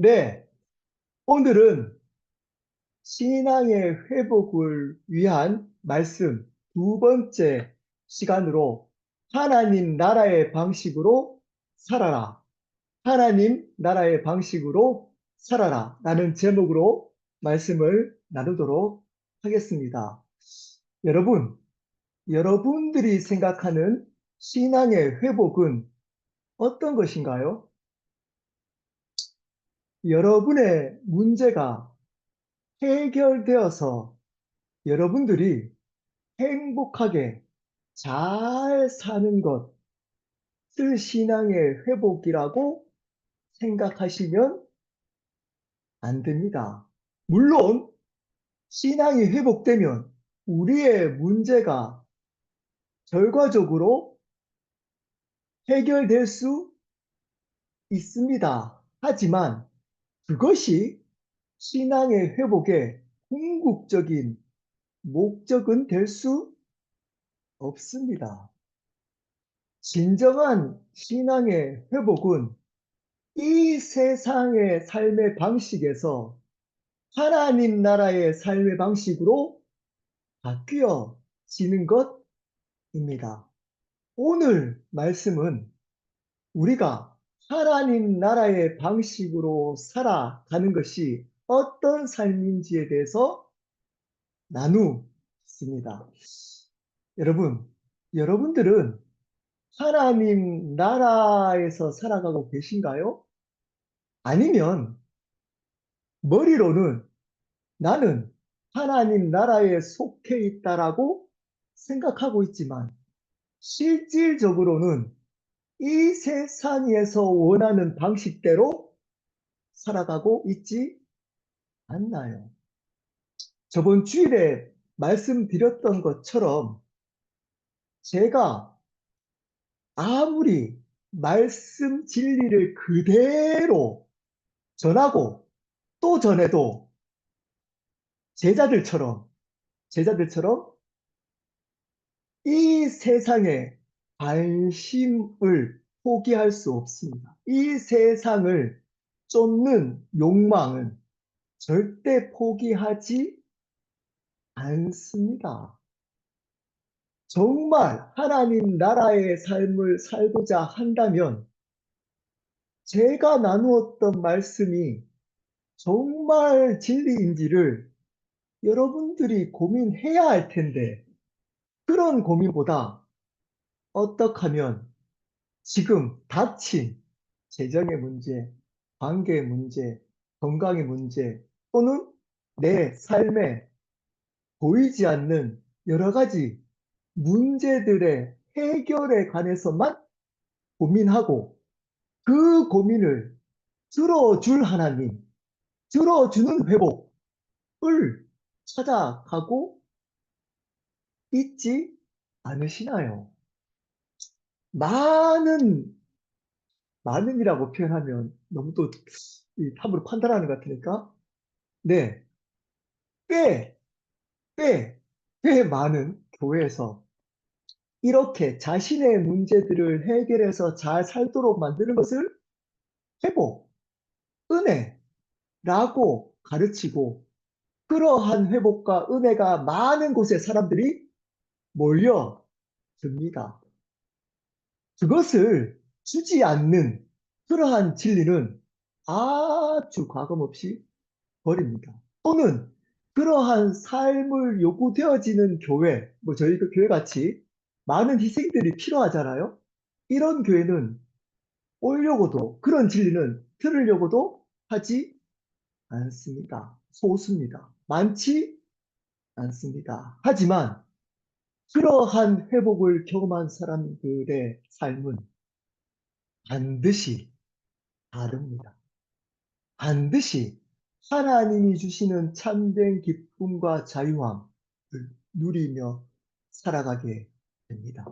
네, 오늘은 신앙의 회복을 위한 말씀 두 번째 시간으로 하나님 나라의 방식으로 살아라. 하나님 나라의 방식으로 살아라. 라는 제목으로 말씀을 나누도록 하겠습니다. 여러분, 여러분들이 생각하는 신앙의 회복은 어떤 것인가요? 여러분의 문제가 해결되어서 여러분들이 행복하게 잘 사는 것을 신앙의 회복이라고 생각하시면 안 됩니다. 물론 신앙이 회복되면 우리의 문제가 결과적으로 해결될 수 있습니다. 하지만 그것이 신앙의 회복의 궁극적인 목적은 될 수 없습니다. 진정한 신앙의 회복은 이 세상의 삶의 방식에서 하나님 나라의 삶의 방식으로 바뀌어지는 것입니다. 오늘 말씀은 우리가 하나님 나라의 방식으로 살아가는 것이 어떤 삶인지에 대해서 나누겠습니다. 여러분, 여러분들은 하나님 나라에서 살아가고 계신가요? 아니면 머리로는 나는 하나님 나라에 속해 있다라고 생각하고 있지만 실질적으로는 이 세상에서 원하는 방식대로 살아가고 있지 않나요? 저번 주일에 말씀드렸던 것처럼 제가 아무리 말씀 진리를 그대로 전하고 또 전해도 제자들처럼 제자들처럼 이 세상에 관심을 포기할 수 없습니다. 이 세상을 쫓는 욕망은 절대 포기하지 않습니다. 정말 하나님 나라의 삶을 살고자 한다면 제가 나누었던 말씀이 정말 진리인지를 여러분들이 고민해야 할 텐데 그런 고민보다 어떻게 하면 지금 닥친 재정의 문제, 관계의 문제, 건강의 문제 또는 내 삶에 보이지 않는 여러 가지 문제들의 해결에 관해서만 고민하고 그 고민을 들어줄 하나님, 들어주는 회복을 찾아가고 있지 않으시나요? 많은, 많은이라고 표현하면 너무 또 함부로 판단하는 것 같으니까, 네, 꽤, 꽤 많은 교회에서 이렇게 자신의 문제들을 해결해서 잘 살도록 만드는 것을 회복, 은혜라고 가르치고 그러한 회복과 은혜가 많은 곳에 사람들이 몰려듭니다. 그것을 주지 않는 그러한 진리는 아주 과감없이 버립니다. 또는 그러한 삶을 요구되어지는 교회, 뭐 저희 그 교회 같이 많은 희생들이 필요하잖아요. 이런 교회는 오려고도 그런 진리는 들으려고도 하지 않습니다. 소수입니다. 많지 않습니다. 하지만 그러한 회복을 경험한 사람들의 삶은 반드시 다릅니다. 반드시 하나님이 주시는 참된 기쁨과 자유함을 누리며 살아가게 됩니다.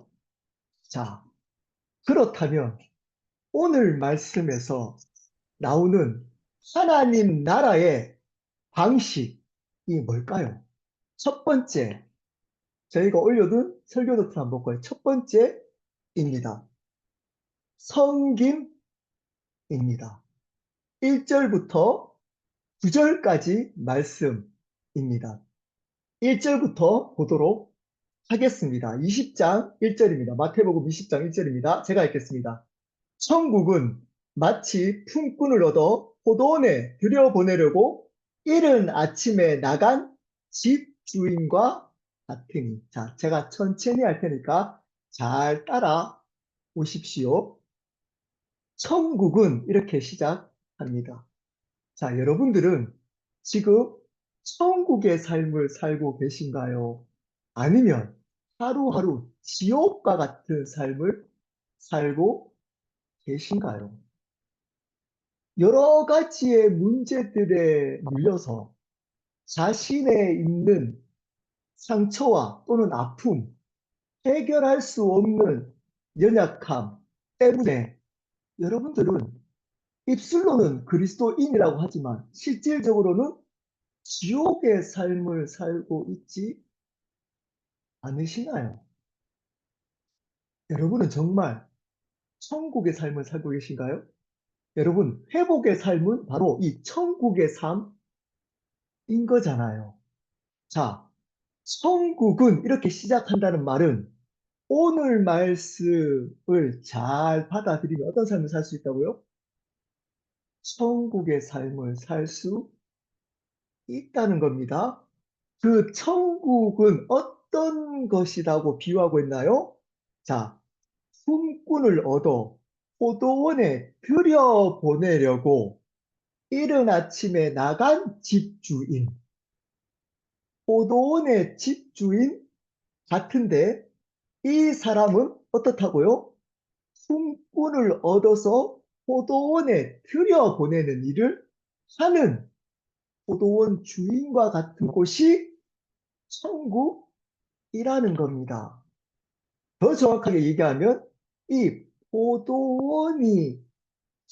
자, 그렇다면 오늘 말씀에서 나오는 하나님 나라의 방식이 뭘까요? 첫 번째, 저희가 올려둔 설교 노트 한번 볼까요? 첫 번째입니다. 섬김입니다. 1절부터 9절까지 말씀입니다. 1절부터 보도록 하겠습니다. 20장 1절입니다. 마태복음 20장 1절입니다. 제가 읽겠습니다. 천국은 마치 품꾼을 얻어 포도원에 들여보내려고 이른 아침에 나간 집 주인과 같으니. 자, 제가 천천히 할 테니까 잘 따라 오십시오. 천국은 이렇게 시작합니다. 자, 여러분들은 지금 천국의 삶을 살고 계신가요? 아니면 하루하루 지옥과 같은 삶을 살고 계신가요? 여러 가지의 문제들에 물려서 자신의 있는 상처와 또는 아픔, 해결할 수 없는 연약함 때문에 여러분들은 입술로는 그리스도인이라고 하지만 실질적으로는 지옥의 삶을 살고 있지 않으시나요? 여러분은 정말 천국의 삶을 살고 계신가요? 여러분, 회복의 삶은 바로 이 천국의 삶인 거잖아요. 자, 천국은 이렇게 시작한다는 말은 오늘 말씀을 잘 받아들이면 어떤 삶을 살 수 있다고요? 천국의 삶을 살 수 있다는 겁니다. 그 천국은 어떤 것이라고 비유하고 있나요? 자, 품꾼을 얻어 포도원에 들여보내려고 이른 아침에 나간 집주인, 포도원의 집주인 같은데 이 사람은 어떻다고요? 품꾼을 얻어서 포도원에 들여보내는 일을 하는 포도원 주인과 같은 곳이 천국이라는 겁니다. 더 정확하게 얘기하면 이 포도원이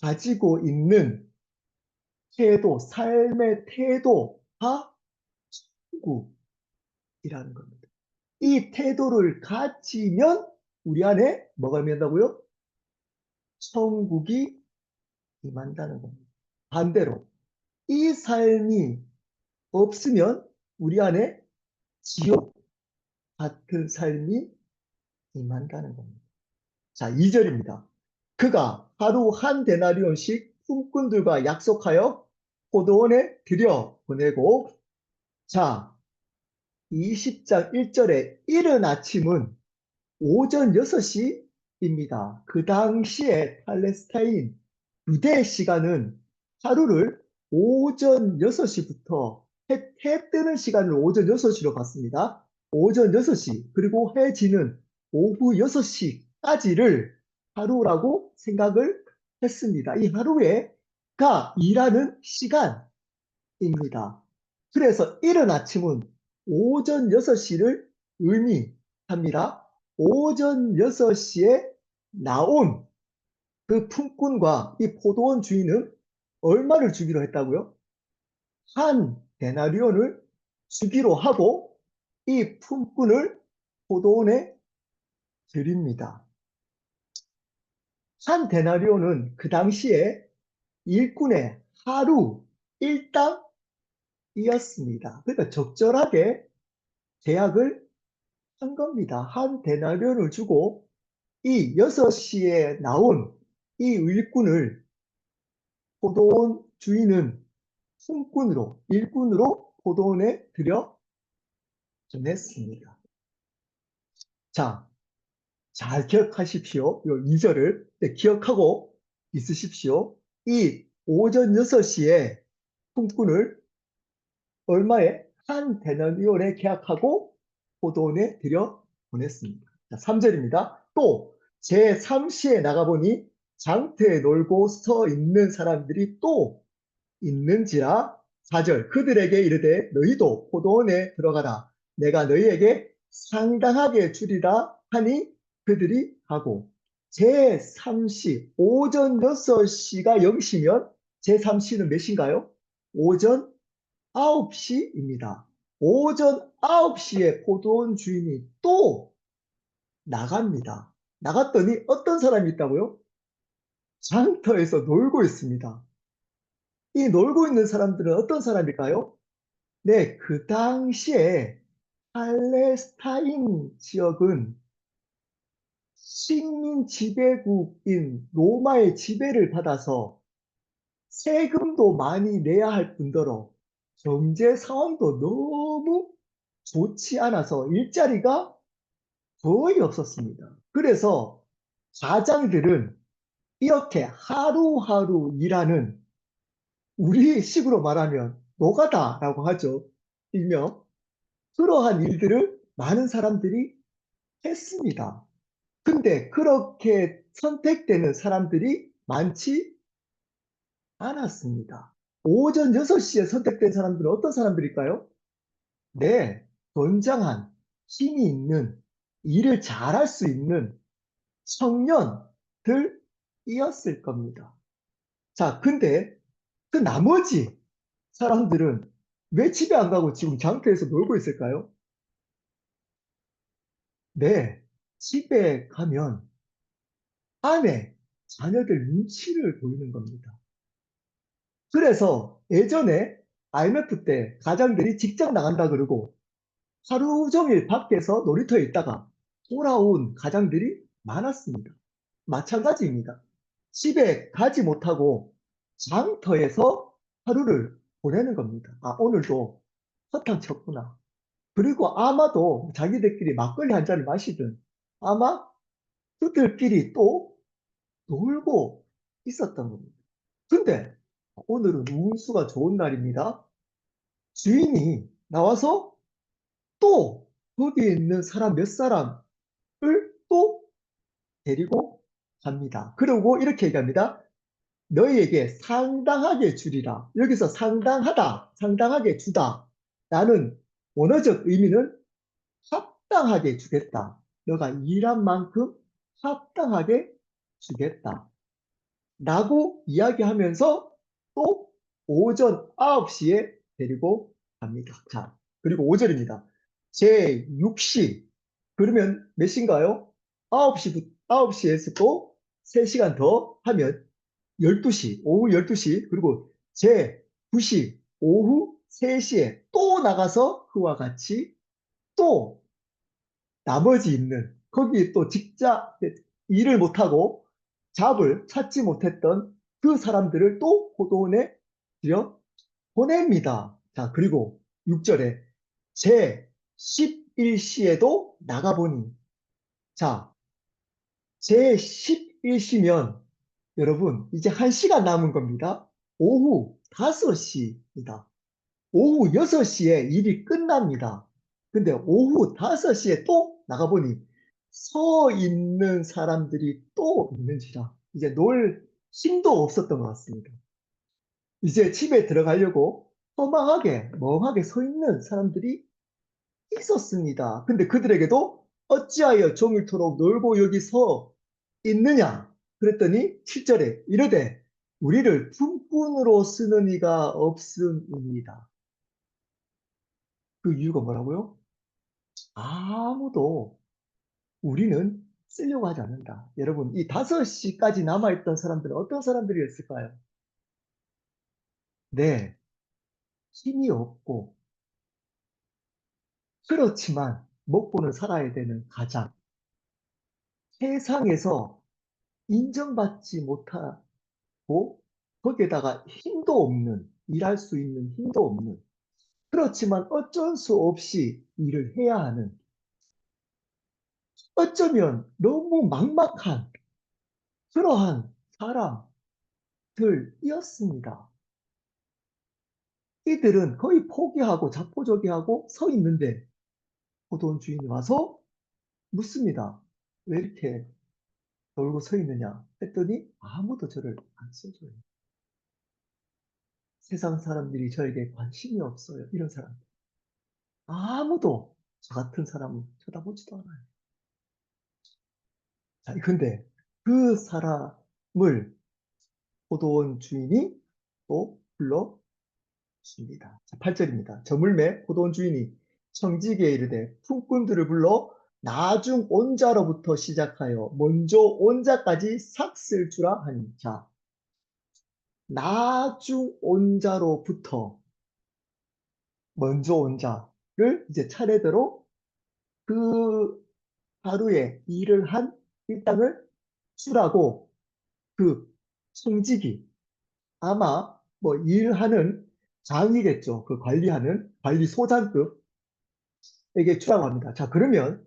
가지고 있는 태도, 삶의 태도가 천국이라는 겁니다. 이 태도를 가지면 우리 안에 뭐가 임한다고요? 천국이 임한다는 겁니다. 반대로 이 삶이 없으면 우리 안에 지옥 같은 삶이 임한다는 겁니다. 자, 2절입니다. 그가 하루 한 데나리온씩 품꾼들과 약속하여 포도원에 들여보내고, 자, 20장 1절에 이른 아침은 오전 6시입니다. 그 당시에 팔레스타인 유대 시간은 하루를 오전 6시부터 해 뜨는 시간을 오전 6시로 봤습니다. 오전 6시 그리고 해 지는 오후 6시까지를 하루라고 생각을 했습니다. 이 하루에가 일하는 시간입니다. 그래서 이른 아침은 오전 6시를 의미합니다. 오전 6시에 나온 그 품꾼과 이 포도원 주인은 얼마를 주기로 했다고요? 한 데나리온을 주기로 하고 이 품꾼을 포도원에 드립니다. 한 데나리온은 그 당시에 일꾼의 하루 일당이었습니다. 그러니까 적절하게 계약을 한 겁니다. 한 데나리온을 주고 이 6시에 나온 이 일꾼을 포도원 주인은 품꾼으로, 일꾼으로 포도원에 들여보냈습니다. 자, 잘 기억하십시오. 요 2절을 기억하고 있으십시오. 이 오전 6시에 품꾼을 얼마에? 한 데나리온에 계약하고 포도원에 들여보냈습니다. 자, 3절입니다. 또 제3시에 나가보니 장터에 놀고 서 있는 사람들이 또 있는지라. 4절 그들에게 이르되 너희도 포도원에 들어가라. 내가 너희에게 상당하게 주리라 하니 그들이 가고. 제3시 오전 6시가 0시면 제3시는 몇 시인가요? 오전 9시입니다. 오전 9시에 포도원 주인이 또 나갑니다. 나갔더니 어떤 사람이 있다고요? 장터에서 놀고 있습니다. 이 놀고 있는 사람들은 어떤 사람일까요? 네, 그 당시에 팔레스타인 지역은 식민 지배국인 로마의 지배를 받아서 세금도 많이 내야 할 뿐더러 경제 상황도 너무 좋지 않아서 일자리가 거의 없었습니다. 그래서 가장들은 이렇게 하루하루 일하는, 우리 식으로 말하면 노가다라고 하죠. 일명 그러한 일들을 많은 사람들이 했습니다. 근데 그렇게 선택되는 사람들이 많지 않았습니다. 오전 6시에 선택된 사람들은 어떤 사람들일까요? 네, 건장한, 힘이 있는, 일을 잘할 수 있는 청년들이었을 겁니다. 자, 근데 그 나머지 사람들은 왜 집에 안 가고 지금 장터에서 놀고 있을까요? 네, 집에 가면 아내, 자녀들 눈치를 보이는 겁니다. 그래서 예전에 IMF 때 가장들이 직장 나간다 그러고 하루 종일 밖에서 놀이터에 있다가 돌아온 가장들이 많았습니다. 마찬가지입니다. 집에 가지 못하고 장터에서 하루를 보내는 겁니다. 아, 오늘도 허탕 쳤구나. 그리고 아마도 자기들끼리 막걸리 한 잔을 마시든 아마 그들끼리 또 놀고 있었던 겁니다. 근데 오늘은 운수가 좋은 날입니다. 주인이 나와서 또 거기에 있는 사람 몇 사람을 또 데리고 갑니다. 그리고 이렇게 얘기합니다. 너희에게 상당하게 주리라. 여기서 상당하다, 상당하게 주다. 라는 원어적 의미는 합당하게 주겠다. 너가 일한 만큼 합당하게 주겠다. 라고 이야기하면서 또 오전 9시에 데리고 갑니다. 자, 그리고 5절입니다. 제6시. 그러면 몇 시인가요? 9시에서 또 3시간 더 하면 12시, 오후 12시, 그리고 제9시, 오후 3시에 또 나가서 그와 같이 또 나머지 있는, 거기 또 직자 일을 못하고 잡을 찾지 못했던 그 사람들을 또 포도원에 들여 보냅니다. 자, 그리고 6절에 제 11시에도 나가보니, 자, 제 11시면 여러분 이제 1시간 남은 겁니다. 오후 5시입니다. 오후 6시에 일이 끝납니다. 근데 오후 5시에 또 나가보니 서 있는 사람들이 또 있는지라 이제 놀 힘도 없었던 것 같습니다. 이제 집에 들어가려고 허망하게 멍하게 서 있는 사람들이 있었습니다. 근데 그들에게도 어찌하여 종일토록 놀고 여기 서 있느냐? 그랬더니 7절에 이르되 우리를 품꾼으로 쓰는 이가 없음입니다. 그 이유가 뭐라고요? 아무도 우리는 쓰려고 하지 않는다. 여러분, 이 5시까지 남아있던 사람들은 어떤 사람들이었을까요? 네, 힘이 없고, 그렇지만 먹고는 살아야 되는 가장, 세상에서 인정받지 못하고, 거기에다가 힘도 없는, 일할 수 있는 힘도 없는, 그렇지만 어쩔 수 없이 일을 해야 하는, 어쩌면 너무 막막한 그러한 사람들이었습니다. 이들은 거의 포기하고 자포자기하고 서 있는데 포도원 주인이 와서 묻습니다. 왜 이렇게 놀고 서 있느냐 했더니 아무도 저를 안 써줘요. 세상 사람들이 저에게 관심이 없어요. 이런 사람들. 아무도 저 같은 사람을 쳐다보지도 않아요. 자, 근데 그 사람을 포도원 주인이 또 불러 줍니다. 8절입니다. 저물매 포도원 주인이 청지기에 이르되 품꾼들을 불러 나중 온자로부터 시작하여 먼저 온자까지 삭슬 주라 하니. 자, 나중 온 자로부터 먼저 온 자를 이제 차례대로 그 하루에 일을 한 일당을 수라고 그 성직이 아마 뭐 일하는 장이겠죠. 그 관리하는 관리소장급에게 주라고 합니다. 자, 그러면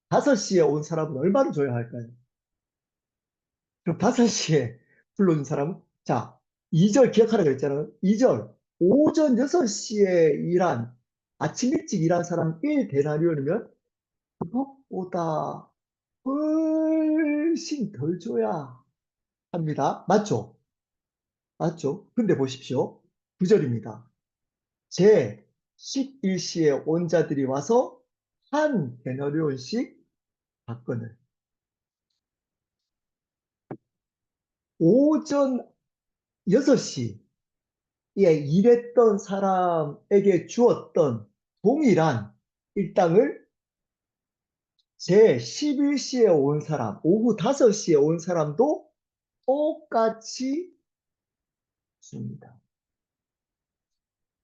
5시에 온 사람은 얼마를 줘야 할까요? 그럼 5시에 불러준 사람은 자, 2절 기억하라 그랬잖아요. 2절 오전 6시에 일한 아침 일찍 일한 사람 1데나리온이면 그것보다 훨씬 덜 줘야 합니다. 맞죠? 맞죠? 근데 보십시오. 9절입니다. 제 11시에 온 자들이 와서 한 데나리온씩 받거늘. 오전 6시에 일했던 사람에게 주었던 동일한 일당을 제 11시에 온 사람, 오후 5시에 온 사람도 똑같이 줍니다.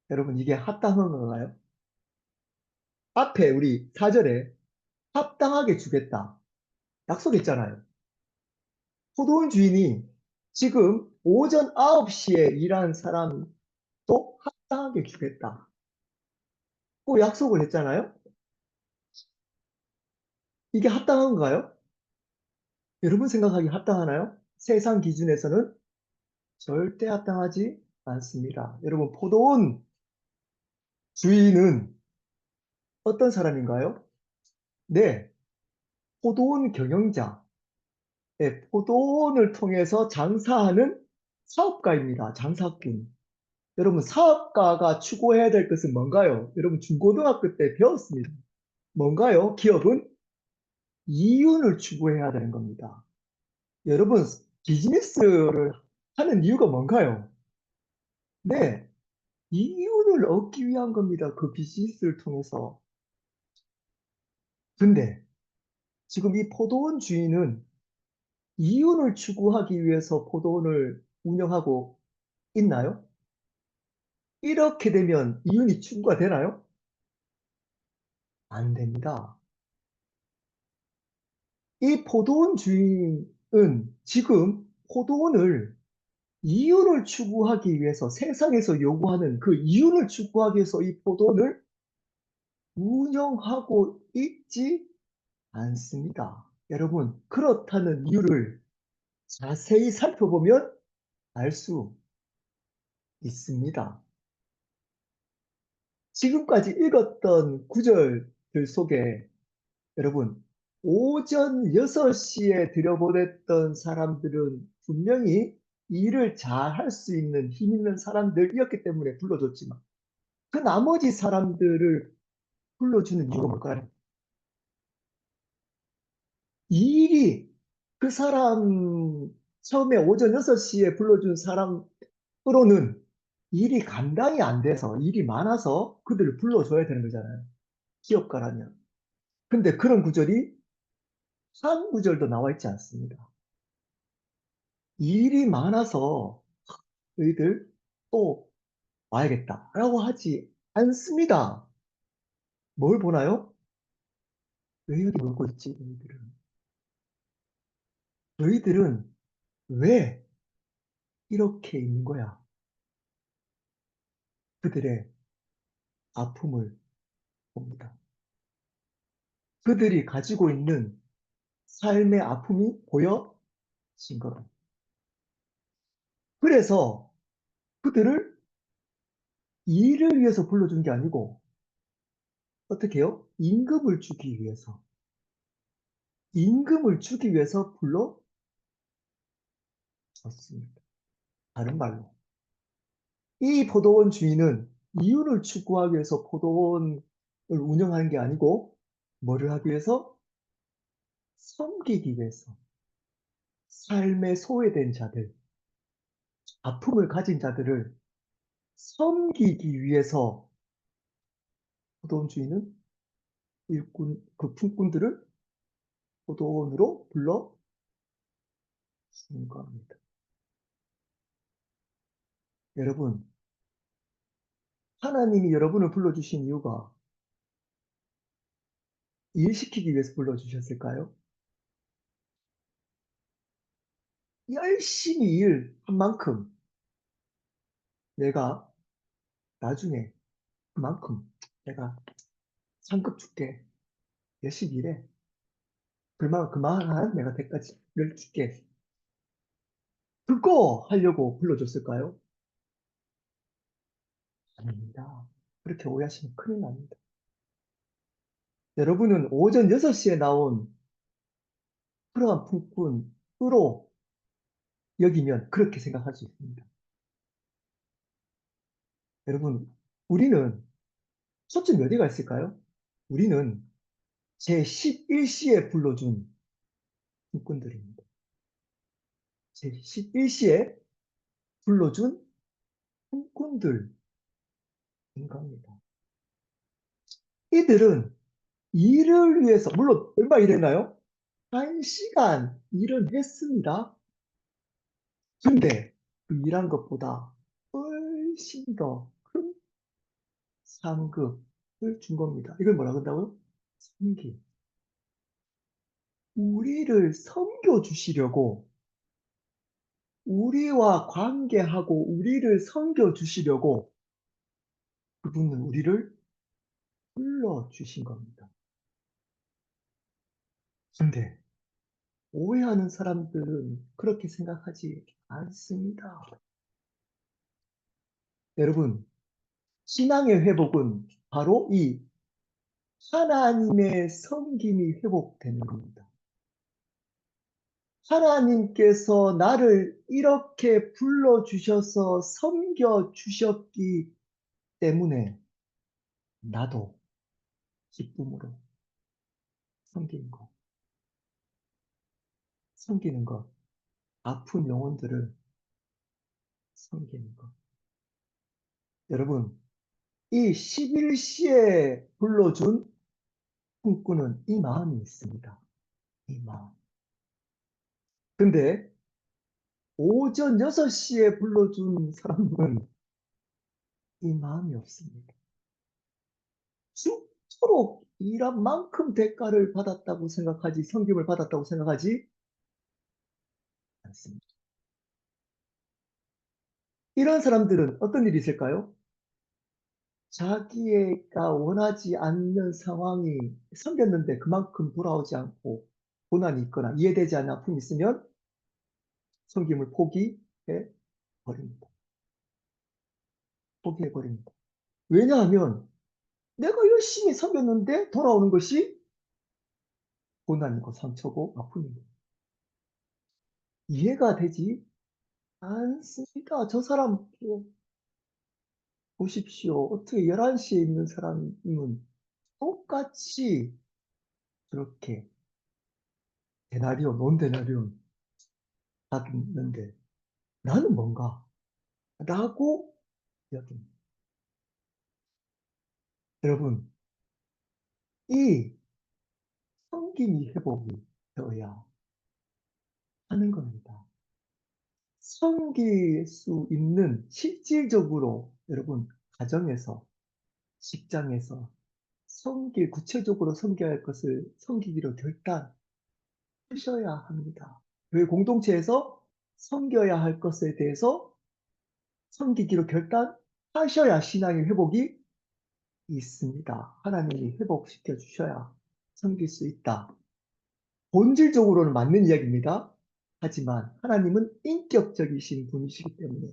여러분, 이게 합당한 건가요? 앞에 우리 4절에 합당하게 주겠다. 약속했잖아요. 포도원 주인이 지금 오전 9시에 일한 사람도 합당하게 주겠다. 고 약속을 했잖아요. 이게 합당한가요? 여러분 생각하기 합당하나요? 세상 기준에서는 절대 합당하지 않습니다. 여러분, 포도원 주인은 어떤 사람인가요? 네, 포도원 경영자, 네, 포도원을 통해서 장사하는 사업가입니다. 장사꾼. 여러분, 사업가가 추구해야 될 것은 뭔가요? 여러분, 중고등학교 때 배웠습니다. 뭔가요? 기업은 이윤을 추구해야 되는 겁니다. 여러분, 비즈니스를 하는 이유가 뭔가요? 네, 이윤을 얻기 위한 겁니다. 그 비즈니스를 통해서. 근데 지금 이 포도원 주인은 이윤을 추구하기 위해서 포도원을 운영하고 있나요? 이렇게 되면 이윤이 추구가 되나요? 안 됩니다. 이 포도원 주인은 지금 포도원을 이윤을 추구하기 위해서 세상에서 요구하는 그 이윤을 추구하기 위해서 이 포도원을 운영하고 있지 않습니다. 여러분, 그렇다는 이유를 자세히 살펴보면 알 수 있습니다. 지금까지 읽었던 구절들 속에 여러분, 오전 6시에 들여보냈던 사람들은 분명히 일을 잘 할 수 있는 힘 있는 사람들이었기 때문에 불러줬지만 그 나머지 사람들을 불러주는 이유가 뭘까요? 일이 그 사람 처음에 오전 6시에 불러준 사람으로는 일이 감당이 안 돼서 일이 많아서 그들을 불러줘야 되는 거잖아요. 기업가라면. 근데 그런 구절이 한 구절도 나와 있지 않습니다. 일이 많아서 너희들 또 와야겠다라고 하지 않습니다. 뭘 보나요? 왜 여기 놀고 있지, 너희들은? 너희들은 왜 이렇게 있는 거야? 그들의 아픔을 봅니다. 그들이 가지고 있는 삶의 아픔이 보여진 거라. 그래서 그들을 일을 위해서 불러준 게 아니고 어떻게 해요? 임금을 주기 위해서 불러줬습니다. 다른 말로 이 포도원 주인은 이윤을 추구하기 위해서 포도원을 운영하는 게 아니고 뭐를 하기 위해서? 섬기기 위해서 삶에 소외된 자들, 아픔을 가진 자들을 섬기기 위해서 포도원 주인은 그 품꾼들을 포도원으로 불러준 겁니다. 여러분, 하나님이 여러분을 불러주신 이유가 일시키기 위해서 불러주셨을까요? 열심히 일한 만큼 내가 나중에 그만큼 내가 상급 줄게. 열심히 일해. 그만한 내가 대가를 줄게. 그거 하려고 불러줬을까요? 아닙니다. 그렇게 오해하시면 큰일 납니다. 여러분은 오전 6시에 나온 그러한 품꾼으로 여기면 그렇게 생각할 수 있습니다. 여러분, 우리는 초점이 어디가 있을까요? 우리는 제11시에 불러준 품꾼들입니다. 제11시에 불러준 품꾼들인 겁니다. 이들은 일을 위해서, 물론 얼마 일했나요? 1시간 일은 했습니다. 근데 그 일한 것보다 훨씬 더 큰 상급을 준 겁니다. 이걸 뭐라 그런다고요? 섬김. 우리를 섬겨주시려고, 우리와 관계하고 우리를 섬겨주시려고 그분은 우리를 불러주신 겁니다. 근데 오해하는 사람들은 그렇게 생각하지 않습니다. 여러분, 신앙의 회복은 바로 이 하나님의 섬김이 회복되는 겁니다. 하나님께서 나를 이렇게 불러주셔서 섬겨주셨기 때문에 나도 기쁨으로 섬기는 것, 섬기는 것, 아픈 영혼들을 섬기는 것. 여러분, 이 11시에 불러준 꿈꾸는 이 마음이 있습니다. 이 마음. 근데 오전 6시에 불러준 사람은 이 마음이 없습니다. 죽도록 일한 만큼 대가를 받았다고 생각하지, 섬김을 받았다고 생각하지 않습니다. 이런 사람들은 어떤 일이 있을까요? 자기가 원하지 않는 상황이 생겼는데 그만큼 돌아오지 않고 고난이 있거나 이해되지 않는 아픔이 있으면 섬김을 포기해 버립니다. 포기해 버립니다. 왜냐하면 내가 열심히 섬겼는데 돌아오는 것이 고난이고 상처고 아픔입니다. 이해가 되지 않습니다. 저 사람 보십시오. 어떻게 11시에 있는 사람은 똑같이 그렇게 데나리온, 논데나리온 받는데 나는 뭔가? 라고 여깁니다. 여러분, 이 섬김이 회복이 되어야 하는 겁니다. 섬길 수 있는 실질적으로 여러분 가정에서 직장에서 구체적으로 섬겨야 할 것을 섬기기로 결단하셔야 합니다. 교회 공동체에서 섬겨야 할 것에 대해서 섬기기로 결단하셔야 신앙의 회복이 있습니다. 하나님이 회복시켜 주셔야 섬길 수 있다. 본질적으로는 맞는 이야기입니다. 하지만 하나님은 인격적이신 분이시기 때문에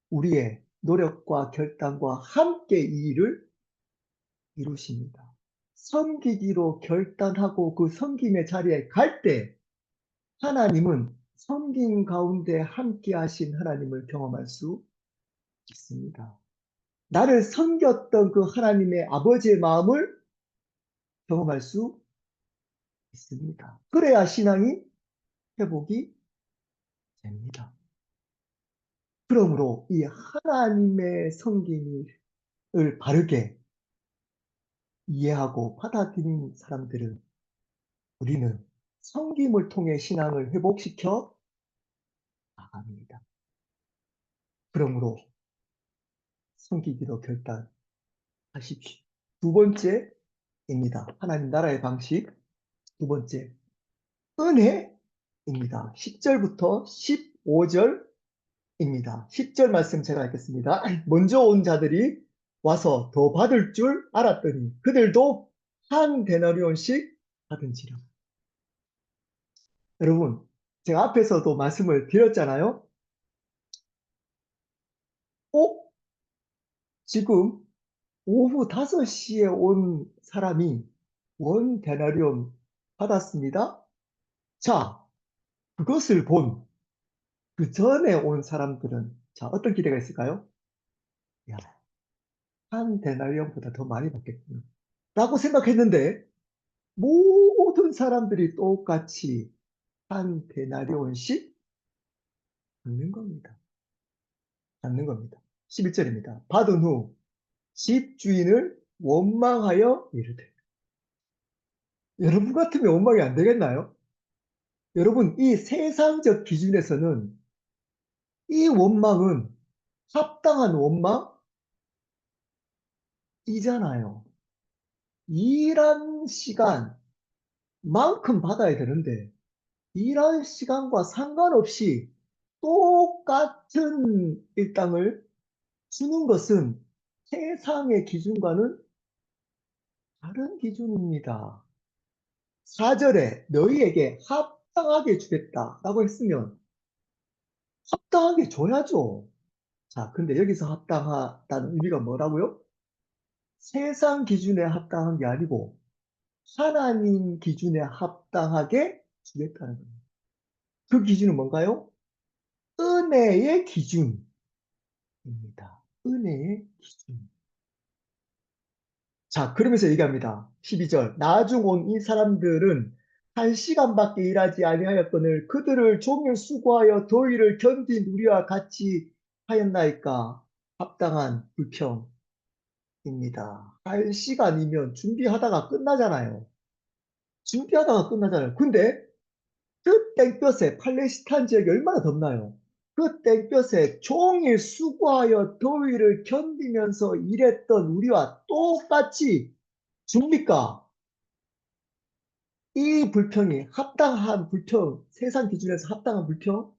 우리의 노력과 결단과 함께 이 일을 이루십니다. 섬기기로 결단하고 그 섬김의 자리에 갈 때 하나님은 섬김 가운데 함께 하신 하나님을 경험할 수 있습니다. 나를 섬겼던 그 하나님의 아버지의 마음을 경험할 수 있습니다. 그래야 신앙이 회복이 됩니다. 그러므로 이 하나님의 섬김을 바르게 이해하고 받아들인 사람들은 우리는 섬김을 통해 신앙을 회복시켜 나갑니다. 그러므로 섬기기로 결단하십시오. 두 번째입니다. 하나님 나라의 방식. 두 번째, 은혜입니다. 10절부터 15절입니다. 10절 말씀 제가 읽겠습니다. 먼저 온 자들이 와서 더 받을 줄 알았더니 그들도 한 데나리온씩 받은지라. 여러분, 제가 앞에서도 말씀을 드렸잖아요. 어? 지금 오후 5시에 온 사람이 원 데나리온 받았습니다. 자, 그것을 본 그 전에 온 사람들은 자, 어떤 기대가 있을까요? 야, 한 데나리온보다 더 많이 받겠구나. 라고 생각했는데 모든 사람들이 똑같이 한 데나리온씩 받는 겁니다. 받는 겁니다. 11절입니다. 받은 후 집주인을 원망하여 이르되. 여러분 같으면 원망이 안 되겠나요? 여러분, 이 세상적 기준에서는 이 원망은 합당한 원망이잖아요. 일한 시간만큼 받아야 되는데 일한 시간과 상관없이 똑같은 일당을 주는 것은 세상의 기준과는 다른 기준입니다. 4절에 너희에게 합당하게 주겠다라고 했으면 합당하게 줘야죠. 자, 근데 여기서 합당하다는 의미가 뭐라고요? 세상 기준에 합당한 게 아니고 하나님 기준에 합당하게 주겠다는 겁니다. 그 기준은 뭔가요? 은혜의 기준입니다. 은혜의 기준. 자, 그러면서 얘기합니다. 12절. 나중 온 이 사람들은 1시간밖에 일하지 아니하였거늘 그들을 종일 수고하여 더위를 견딘 우리와 같이 하였나이까. 합당한 불평입니다. 1시간이면 준비하다가 끝나잖아요. 준비하다가 끝나잖아요. 근데 그 땡볕에 팔레스타인 지역이 얼마나 덥나요? 그 땡볕에 종일 수고하여 더위를 견디면서 일했던 우리와 똑같이 줍니까? 이 불평이 합당한 불평, 세상 기준에서 합당한 불평일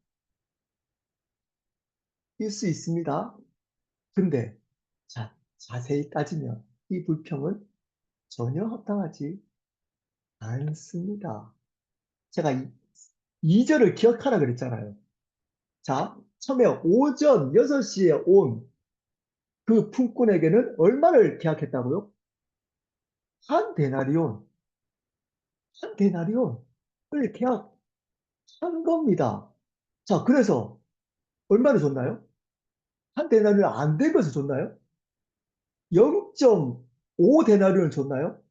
수 있습니다. 근데 자세히 따지면 이 불평은 전혀 합당하지 않습니다. 제가 2절을 기억하라 그랬잖아요. 자, 처음에 오전 6시에 온 그 품꾼에게는 얼마를 계약했다고요? 한 데나리온, 한 데나리온을 계약한 겁니다. 자, 그래서 얼마를 줬나요? 한 데나리온 안 되면서 줬나요? 0.5 데나리온을 줬나요?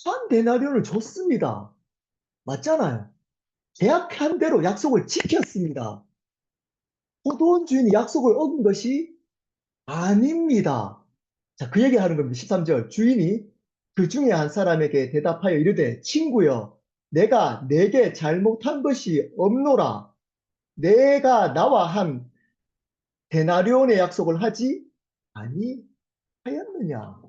한 데나리온을 줬습니다. 맞잖아요. 계약한 대로 약속을 지켰습니다. 포도원 주인이 약속을 어긴 것이 아닙니다. 자, 그 얘기 하는 겁니다. 13절. 주인이 그 중에 한 사람에게 대답하여 이르되, 친구여, 내가 내게 잘못한 것이 없노라. 내가 나와 한 데나리온의 약속을 하지 아니하였느냐.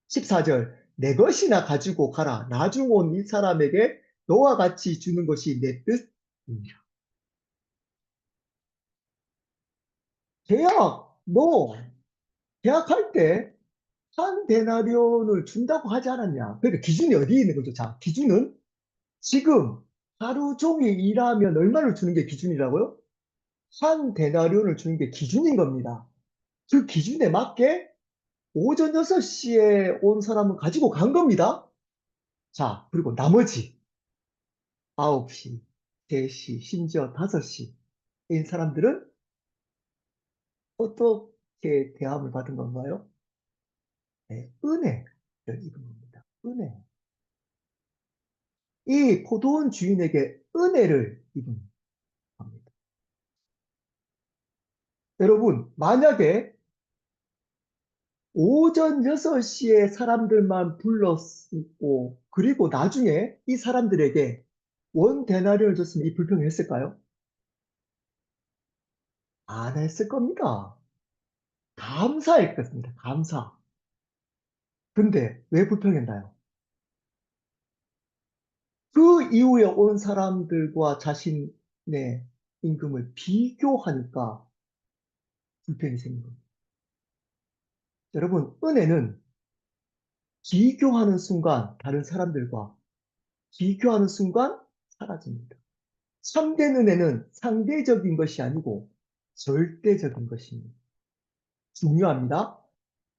14절. 내 것이나 가지고 가라. 나중 온 이 사람에게 너와 같이 주는 것이 내 뜻이니라. 너 계약할 때 한 데나리온을 준다고 하지 않았냐? 그러니까 기준이 어디에 있는 거죠? 자, 기준은 지금 하루 종일 일하면 얼마를 주는 게 기준이라고요? 한 데나리온을 주는 게 기준인 겁니다. 그 기준에 맞게 오전 6시에 온 사람은 가지고 간 겁니다. 자, 그리고 나머지 9시, 3시, 심지어 5시인 사람들은 어떻게 대함을 받은 건가요? 네, 은혜를 입은 겁니다. 은혜. 이 포도원 주인에게 은혜를 입은 겁니다. 여러분, 만약에 오전 6시에 사람들만 불렀고, 그리고 나중에 이 사람들에게 원 데나리온을 줬으면 이 불평을 했을까요? 안 했을 겁니다. 감사했겠습니다. 감사. 근데 왜 불평했나요? 그 이후에 온 사람들과 자신의 임금을 비교하니까 불평이 생긴 겁니다. 여러분, 은혜는 비교하는 순간 다른 사람들과 비교하는 순간 사라집니다. 참된 은혜는 상대적인 것이 아니고 절대적인 것입니다. 중요합니다.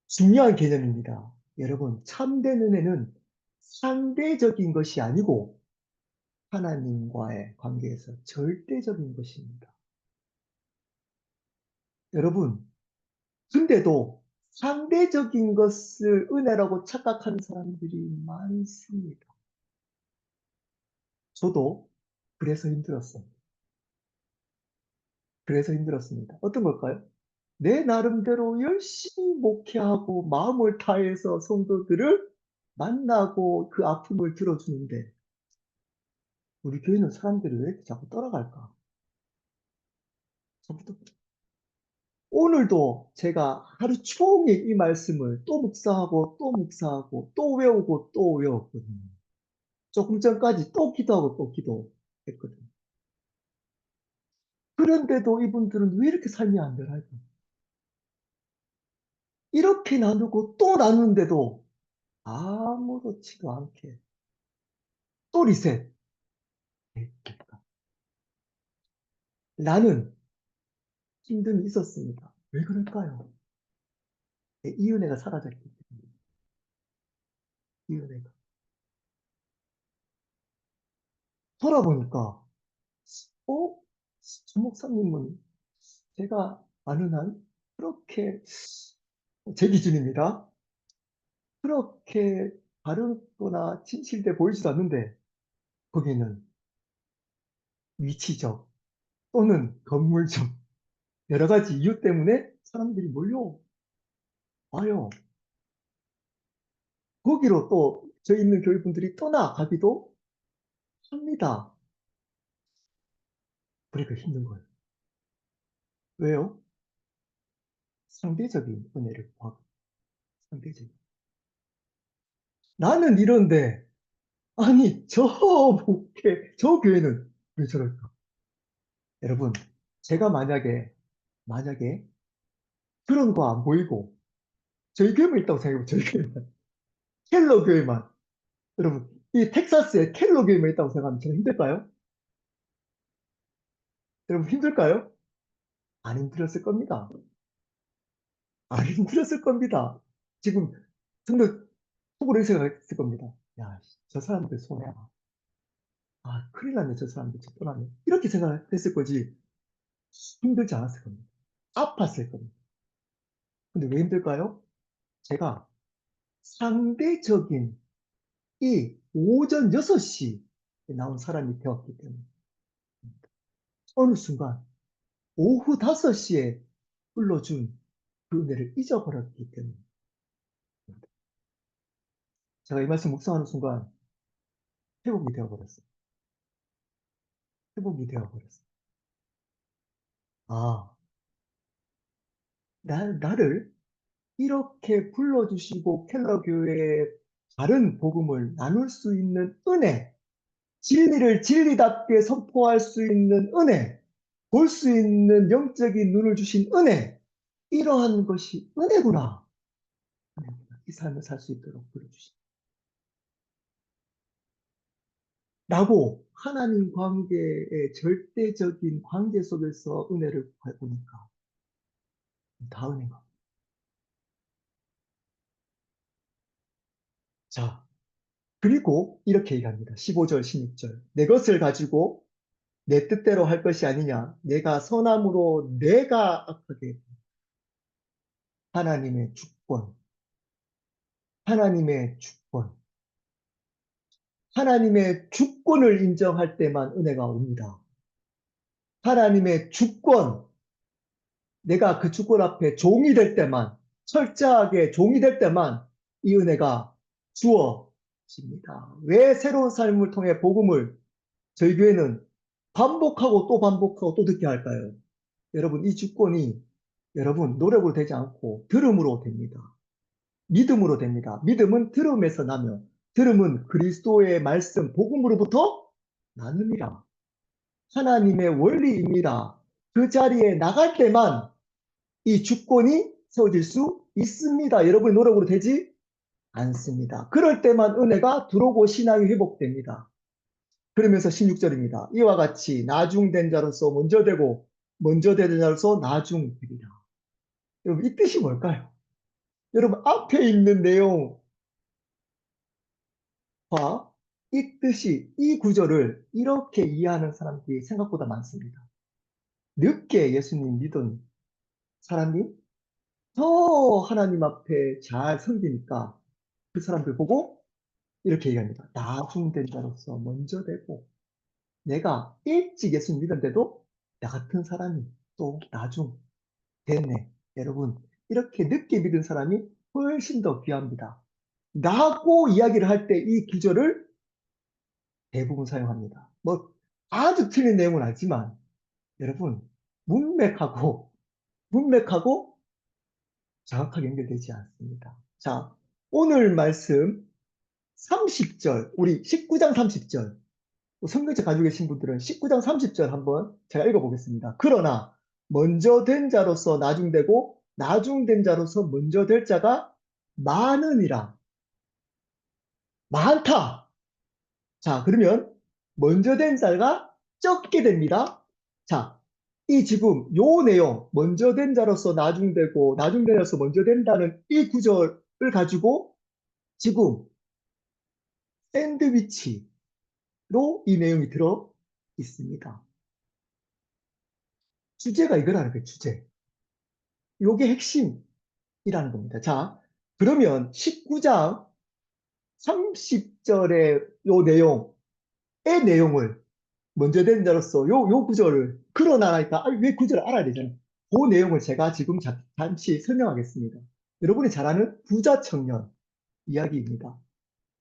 중요한 개념입니다. 여러분, 참된 은혜는 상대적인 것이 아니고 하나님과의 관계에서 절대적인 것입니다. 여러분, 근데도 상대적인 것을 은혜라고 착각하는 사람들이 많습니다. 저도 그래서 힘들었어요. 그래서 힘들었습니다. 어떤 걸까요? 내 나름대로 열심히 목회하고 마음을 다해서 성도들을 만나고 그 아픔을 들어주는데 우리 교회는 사람들이 왜 이렇게 자꾸 떠나갈까? 자꾸 오늘도 제가 하루 종일 이 말씀을 또 묵상하고 또 묵상하고 또 외우고 또 외웠거든요. 조금 전까지 또 기도하고 또 기도했거든요. 그런데도 이분들은 왜 이렇게 삶이 안 변할까? 이렇게 나누고 또 나누는데도 아무렇지도 않게 또 리셋. 나는 힘듦이 있었습니다. 왜 그럴까요? 이 은혜가 사라졌기 때문에. 이 은혜가. 돌아보니까, 어? 조 목사님은 제가 아는 한 그렇게 제 기준입니다. 그렇게 바르거나 진실돼 보이지도 않는데 거기는 위치적 또는 건물적 여러 가지 이유 때문에 사람들이 몰려와요. 거기로 또 저 있는 교회분들이 떠나가기도 합니다. 그러니까 힘든 거예요. 왜요? 상대적인 은혜를 구하고 상대적인. 나는 이런데 아니 저 목회 저 교회는 왜 저럴까? 여러분 제가 만약에 그런 거 안 보이고 저희 교회만 있다고 생각해보면 저희 교회만 켈러 교회만 여러분 이 텍사스에 켈러 교회만 있다고 생각하면 저는 힘들까요? 여러분 힘들까요? 안 힘들었을 겁니다. 안 힘들었을 겁니다. 지금 정말 속으로 이렇게 생각했을 겁니다. 야, 저 사람들 손해야. 아, 큰일 났네, 저 사람들 저 떠나네. 이렇게 생각했을 거지. 힘들지 않았을 겁니다. 아팠을 겁니다. 근데 왜 힘들까요? 제가 상대적인 이 오전 6시에 나온 사람이 되었기 때문에 어느 순간 오후 5시에 불러준 그 은혜를 잊어버렸기 때문에 제가 이 말씀 묵상하는 순간 회복이 되어버렸어요. 회복이 되어버렸어요. 아, 나를 이렇게 불러주시고 켈러 교회의 다른 복음을 나눌 수 있는 은혜, 진리를 진리답게 선포할 수 있는 은혜, 볼 수 있는 영적인 눈을 주신 은혜, 이러한 것이 은혜구나. 이 삶을 살 수 있도록 불러주신. 라고 하나님 관계의 절대적인 관계 속에서 은혜를 보니까 다 은혜가. 자, 그리고 이렇게 얘기합니다. 15절, 16절. 내 것을 가지고 내 뜻대로 할 것이 아니냐. 내가 선함으로 내가 악하게 하나님의 주권, 하나님의 주권, 하나님의 주권을 인정할 때만 은혜가 옵니다. 하나님의 주권, 내가 그 주권 앞에 종이 될 때만, 철저하게 종이 될 때만 이 은혜가 주어집니다. 왜 새로운 삶을 통해 복음을 저희 교회는 반복하고 또 듣게 할까요? 여러분, 이 주권이 여러분, 노력으로 되지 않고 들음으로 됩니다. 믿음으로 됩니다. 믿음은 들음에서 나며 들음은 그리스도의 말씀, 복음으로부터 나느니라. 하나님의 원리입니다. 그 자리에 나갈 때만 이 주권이 세워질 수 있습니다. 여러분의 노력으로 되지 않습니다. 그럴 때만 은혜가 들어오고 신앙이 회복됩니다. 그러면서 16절입니다. 이와 같이 나중된 자로서 먼저 되고 먼저 되는 자로서 나중되리라. 여러분 이 뜻이 뭘까요? 여러분 앞에 있는 내용과 이 뜻이 이 구절을 이렇게 이해하는 사람들이 생각보다 많습니다. 늦게 예수님 믿은 사람이 더 하나님 앞에 잘 섬기니까 그 사람들 보고 이렇게 얘기합니다. 나중된 자로서 먼저 되고 내가 일찍 예수님 믿었는데도 나 같은 사람이 또 나중 됐네. 여러분 이렇게 늦게 믿은 사람이 훨씬 더 귀합니다. 라고 이야기를 할 때 이 구절을 대부분 사용합니다. 뭐 아주 틀린 내용은 아니지만 여러분 문맥하고 정확하게 연결되지 않습니다. 자, 오늘 말씀 30절, 우리 19장 30절, 성경책 가지고 계신 분들은 19장 30절 한번 제가 읽어보겠습니다. 그러나 먼저 된 자로서 나중되고 나중된 자로서 먼저 될 자가 많으니라. 많다. 자, 그러면 먼저 된 자가 적게 됩니다. 자, 이 지금 요 내용, 먼저 된 자로서 나중되고 나중된 자로서 먼저 된다는 이 구절을 가지고 지금 샌드위치로 이 내용이 들어 있습니다. 주제가 이거라는 거예요, 주제. 요게 핵심이라는 겁니다. 자, 그러면 19장 30절의 요 내용의 내용을 먼저 된 자로서 요 구절을 그러나니까 왜 구절을 알아야 되잖아요. 그 내용을 제가 지금 잠시 설명하겠습니다. 여러분이 잘 아는 부자 청년 이야기입니다.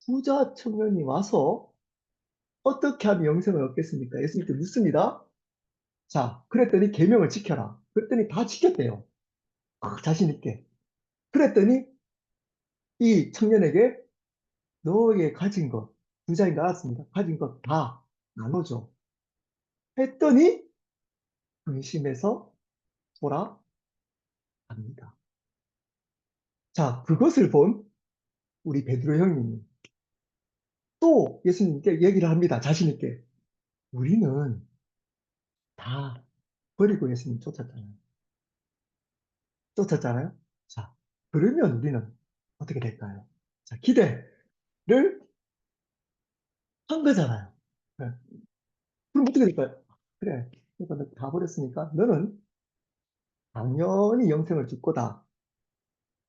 부자 청년이 와서 어떻게 하면 영생을 얻겠습니까? 예수님께 묻습니다. 자, 그랬더니 계명을 지켜라. 그랬더니 다 지켰대요. 자신 있게. 그랬더니 이 청년에게 너에게 가진 것, 부자인 줄 알았습니다. 가진 것 다 나눠줘. 했더니 근심해서 돌아갑니다. 자, 그것을 본 우리 베드로 형님이 또 예수님께 얘기를 합니다. 자신 있게. 우리는 다 버리고 예수님 쫓았잖아요. 쫓았잖아요. 자, 그러면 우리는 어떻게 될까요? 자, 기대를 한 거잖아요. 네. 그럼 어떻게 될까요? 그래. 그러니까 너 다 버렸으니까 너는 당연히 영생을 줄 거다.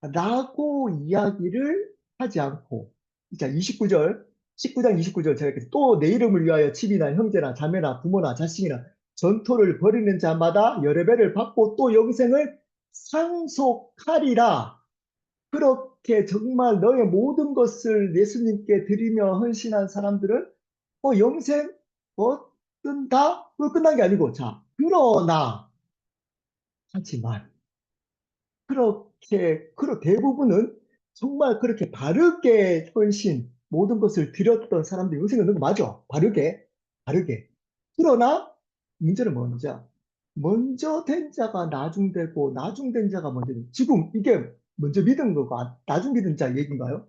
라고 이야기를 하지 않고, 자, 29절, 19장 29절 제가 이렇게 또 내 이름을 위하여 집이나 형제나 자매나 부모나 자식이나 전토를 벌이는 자마다 여러 배를 받고 또 영생을 상속하리라. 그렇게 정말 너의 모든 것을 예수님께 드리며 헌신한 사람들은 영생 얻는다? 그거 끝난 게 아니고, 자, 그러나 하지만 대부분은 정말 그렇게 바르게 헌신, 모든 것을 드렸던 사람들이 영생을 얻는 거 맞아. 바르게. 그러나 문제는 뭔지, 먼저 된 자가 나중되고 나중된 자가 먼저 된. 지금 이게 먼저 믿은 거고 나중 믿은 자 얘기인가요?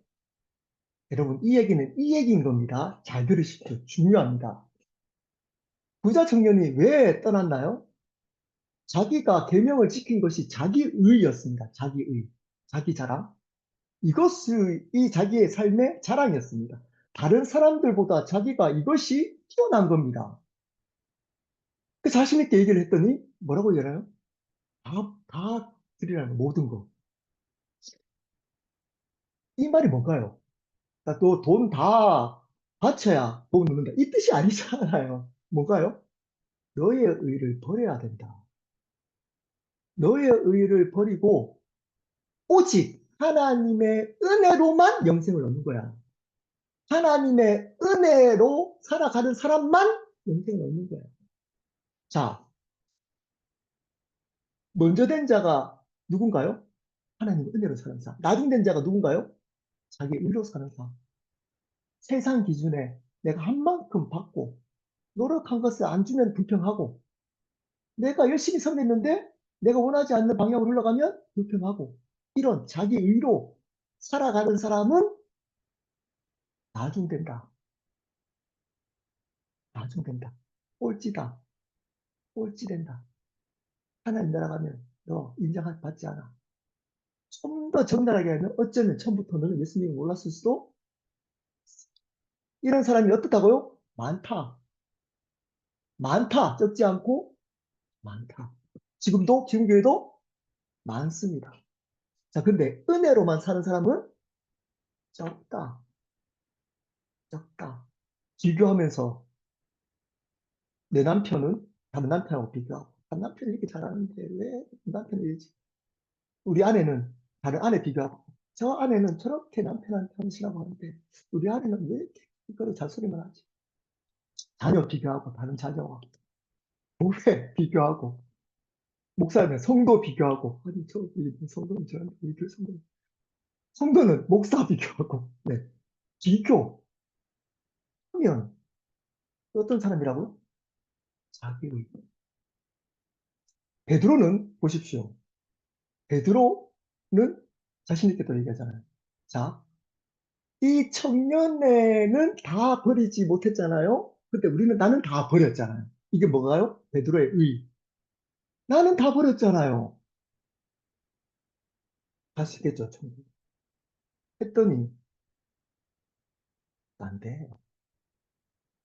여러분 이 얘기는 이 얘기인 겁니다. 잘 들으십시오. 중요합니다. 부자 청년이 왜 떠났나요? 자기가 계명을 지킨 것이 자기의였습니다. 자기의, 자기 자랑. 이 자기의 삶의 자랑이었습니다. 다른 사람들보다 자기가 이것이 뛰어난 겁니다. 그 자신있게 얘기를 했더니 뭐라고 얘기하나요? 다 드리라는 모든 거. 이 말이 뭔가요? 돈 다 바쳐야 돈 넣는다. 이 뜻이 아니잖아요. 뭔가요? 너의 의를 버려야 된다. 너의 의를 버리고 오직 하나님의 은혜로만 영생을 얻는 거야. 하나님의 은혜로 살아가는 사람만 영생을 얻는 거야. 자, 먼저 된 자가 누군가요? 하나님 은혜로 사는 사람. 나중된 자가 누군가요? 자기 의로 사는 사람. 세상 기준에 내가 한 만큼 받고 노력한 것을 안 주면 불평하고 내가 열심히 섬겼는데 내가 원하지 않는 방향으로 흘러가면 불평하고 이런 자기 의로 살아가는 사람은 나중된다. 나중된다. 꼴찌다. 꼴찌된다. 하나님 나라 가면 너 인정받지 않아. 좀 더 적나라하게 하면 어쩌면 처음부터 너는 예수님을 몰랐을 수도 이런 사람이 어떻다고요? 많다. 많다. 적지 않고 많다. 지금도 지금 교회도 많습니다. 자, 근데 은혜로만 사는 사람은 적다. 적다. 비교하면서 내 남편은 다른 남편하고 비교하고 다른 남편이 이렇게 잘하는데 왜 남편이 이러지? 우리 아내는 다른 아내 비교하고 저 아내는 저렇게 남편한테 헌신하고 하는데 우리 아내는 왜 이렇게 이거를 잔소리만 하지? 자녀 비교하고 다른 자녀와 교회 비교하고 목사는 성도 비교하고 아니 저 성도는 저한테 우리 교회 성도는 목사 비교하고 네 비교하면 어떤 사람이라고요? 자기의 베드로는 보십시오. 베드로는 자신 있게 또 얘기하잖아요. 자, 이 청년회는 다 버리지 못했잖아요. 근데 우리는 나는 다 버렸잖아요. 이게 뭐가요? 베드로의 의. 나는 다 버렸잖아요. 가시겠죠, 천국. 했더니 안 돼.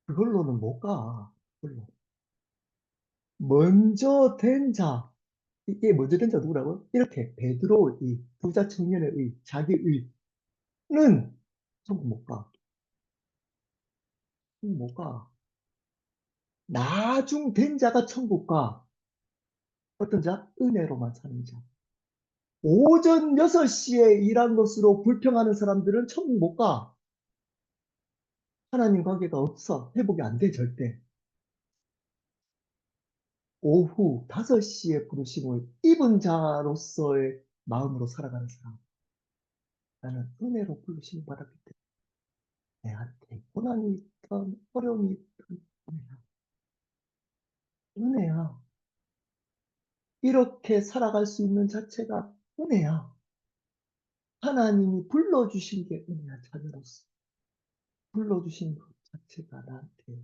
그걸로는 못 가. 그걸로. 먼저 된 자. 이게 먼저 된 자 누구라고요? 이렇게 베드로의 부자 청년의 의, 자기 의는 천국 못 가. 천국 못 가. 나중된 자가 천국 가. 어떤 자? 은혜로만 사는 자. 오전 6시에 일한 것으로 불평하는 사람들은 천국 못 가. 하나님 관계가 없어. 회복이 안 돼, 절대. 오후 5시에 부르심을 입은 자로서의 마음으로 살아가는 사람. 나는 은혜로 부르심을 받았기 때문에 내한테 고난이 있던 어려움이 있던 은혜야. 은혜야. 이렇게 살아갈 수 있는 자체가 은혜야. 하나님이 불러주신 게 은혜야, 자녀로서. 불러주신 것 자체가 나한테.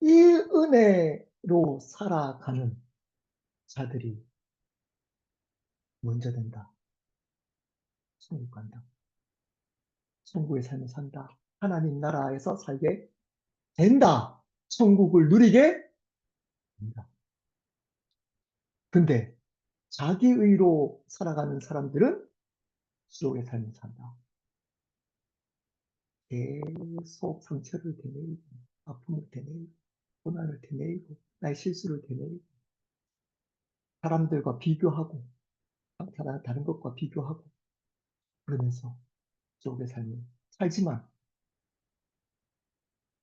이 은혜로 살아가는 자들이 먼저 된다. 천국 간다. 천국의 삶을 산다. 하나님 나라에서 살게 된다. 천국을 누리게 된다. 근데 자기의로 살아가는 사람들은 지옥의 삶을 산다. 계속 상처를 되뇌이고, 아픔을 되뇌이고, 고난을 되뇌이고, 나의 실수를 되뇌이고, 사람들과 비교하고, 다른 것과 비교하고, 그러면서 지옥의 삶을 살지만,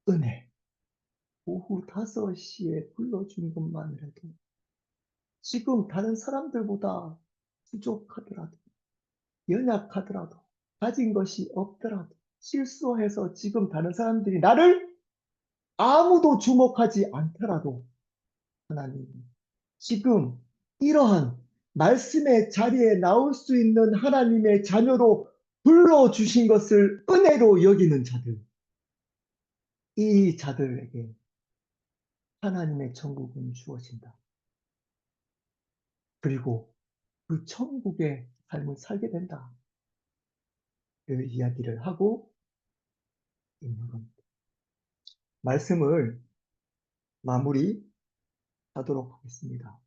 은혜, 오후 5시에 불러준 것만이라도 지금 다른 사람들보다 부족하더라도 연약하더라도 가진 것이 없더라도 실수해서 지금 다른 사람들이 나를 아무도 주목하지 않더라도 하나님 지금 이러한 말씀의 자리에 나올 수 있는 하나님의 자녀로 불러주신 것을 은혜로 여기는 자들 이 자들에게 하나님의 천국은 주어진다. 그리고 그 천국의 삶을 살게 된다. 그 이야기를 하고 있는 겁니다. 말씀을 마무리하도록 하겠습니다.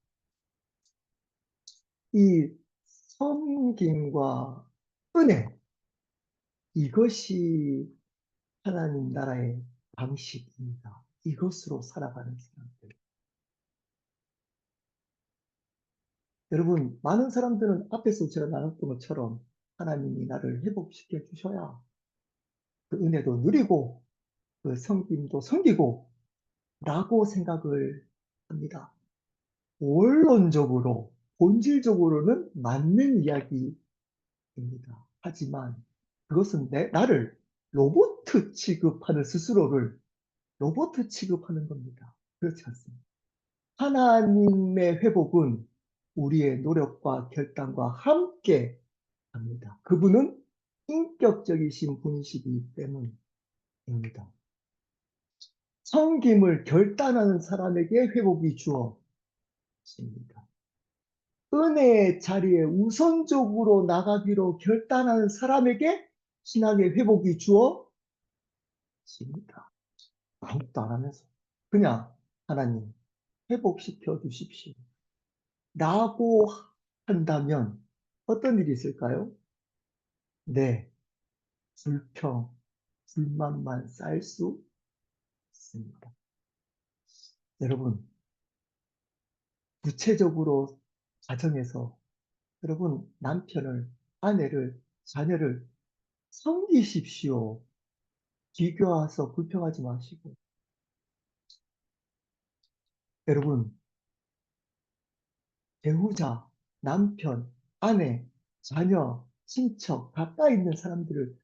이 섬김과 은혜, 이것이 하나님 나라의 방식입니다. 이것으로 살아가는 사람들. 여러분, 많은 사람들은 앞에서 제가 나눴던 것처럼 하나님이 나를 회복시켜 주셔야 그 은혜도 누리고 그 섬김도 섬기고 라고 생각을 합니다. 원론적으로, 본질적으로는 맞는 이야기입니다. 하지만 그것은 나를 로봇 취급하는 스스로를 로봇 취급하는 겁니다. 그렇지 않습니다. 하나님의 회복은 우리의 노력과 결단과 함께 합니다. 그분은 인격적이신 분이시기 때문입니다. 섬김을 결단하는 사람에게 회복이 주어집니다. 은혜의 자리에 우선적으로 나가기로 결단하는 사람에게 신앙의 회복이 주어집니다. 아무것도 안 하면서 그냥 하나님 회복시켜 주십시오. 라고 한다면 어떤 일이 있을까요? 네, 불만만 쌓일 수 있습니다. 여러분, 구체적으로 가정에서 여러분 남편을, 아내를, 자녀를 섬기십시오. 비교해서 불평하지 마시고. 여러분, 배우자, 남편, 아내, 자녀, 친척, 가까이 있는 사람들을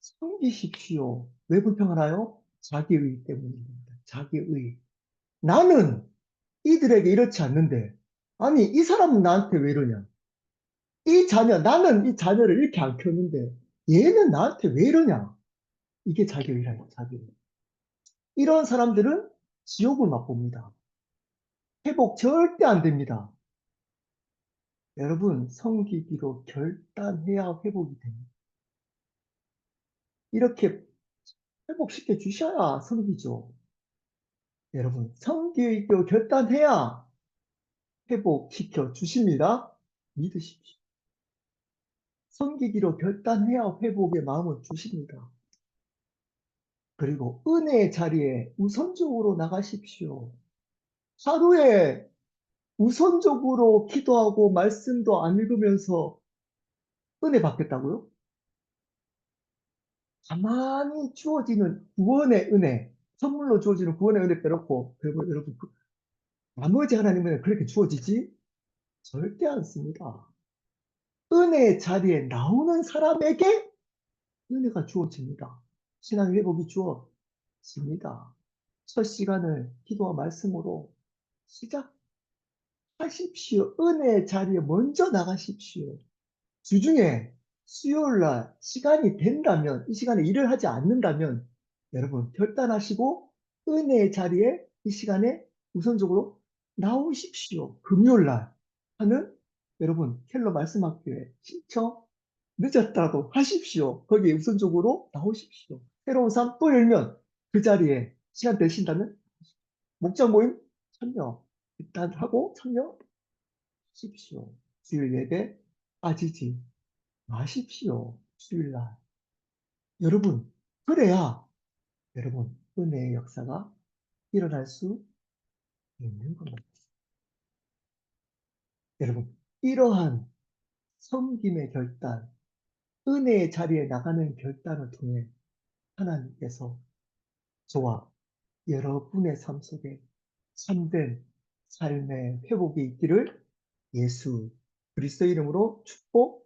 섬기십시오. 왜 불평하나요? 자기의 때문입니다. 자기의. 나는 이들에게 이렇지 않는데, 아니, 이 사람은 나한테 왜 이러냐? 나는 이 자녀를 이렇게 안 키웠는데, 얘는 나한테 왜 이러냐? 이게 자기의라요, 자기의. 이런 사람들은 지옥을 맛봅니다. 회복 절대 안 됩니다. 여러분, 섬기기로 결단해야 회복이 됩니다. 이렇게 회복시켜 주셔야 섬기죠. 여러분, 섬기기로 결단해야 회복시켜 주십니다. 믿으십시오. 섬기기로 결단해야 회복의 마음을 주십니다. 그리고 은혜의 자리에 우선적으로 나가십시오. 하루에 우선적으로 기도하고 말씀도 안 읽으면서 은혜 받겠다고요? 가만히 주어지는 구원의 은혜, 선물로 주어지는 구원의 은혜 빼놓고, 여러분, 나머지 하나님은 그렇게 주어지지? 절대 않습니다. 은혜의 자리에 나오는 사람에게 은혜가 주어집니다. 신앙 회복이 주어집니다. 첫 시간을 기도와 말씀으로 시작하십시오. 은혜의 자리에 먼저 나가십시오. 주중에 수요일 날 시간이 된다면, 이 시간에 일을 하지 않는다면, 여러분 결단하시고 은혜의 자리에 이 시간에 우선적으로 나오십시오. 금요일 날 하는 여러분 켈러 말씀학교에 신청 늦었다도 하십시오. 거기에 우선적으로 나오십시오. 새로운 삶 또 열면 그 자리에 시간 되신다면 목장 모임 참여 일단 하고 참여하십시오. 주일 예배 빠지지 마십시오. 주일날. 여러분, 그래야 여러분 은혜의 역사가 일어날 수 있는 겁니다. 여러분, 이러한 섬김의 결단, 은혜의 자리에 나가는 결단을 통해 하나님께서 저와 여러분의 삶 속에 참된 삶의 회복이 있기를 예수 그리스도 이름으로 축복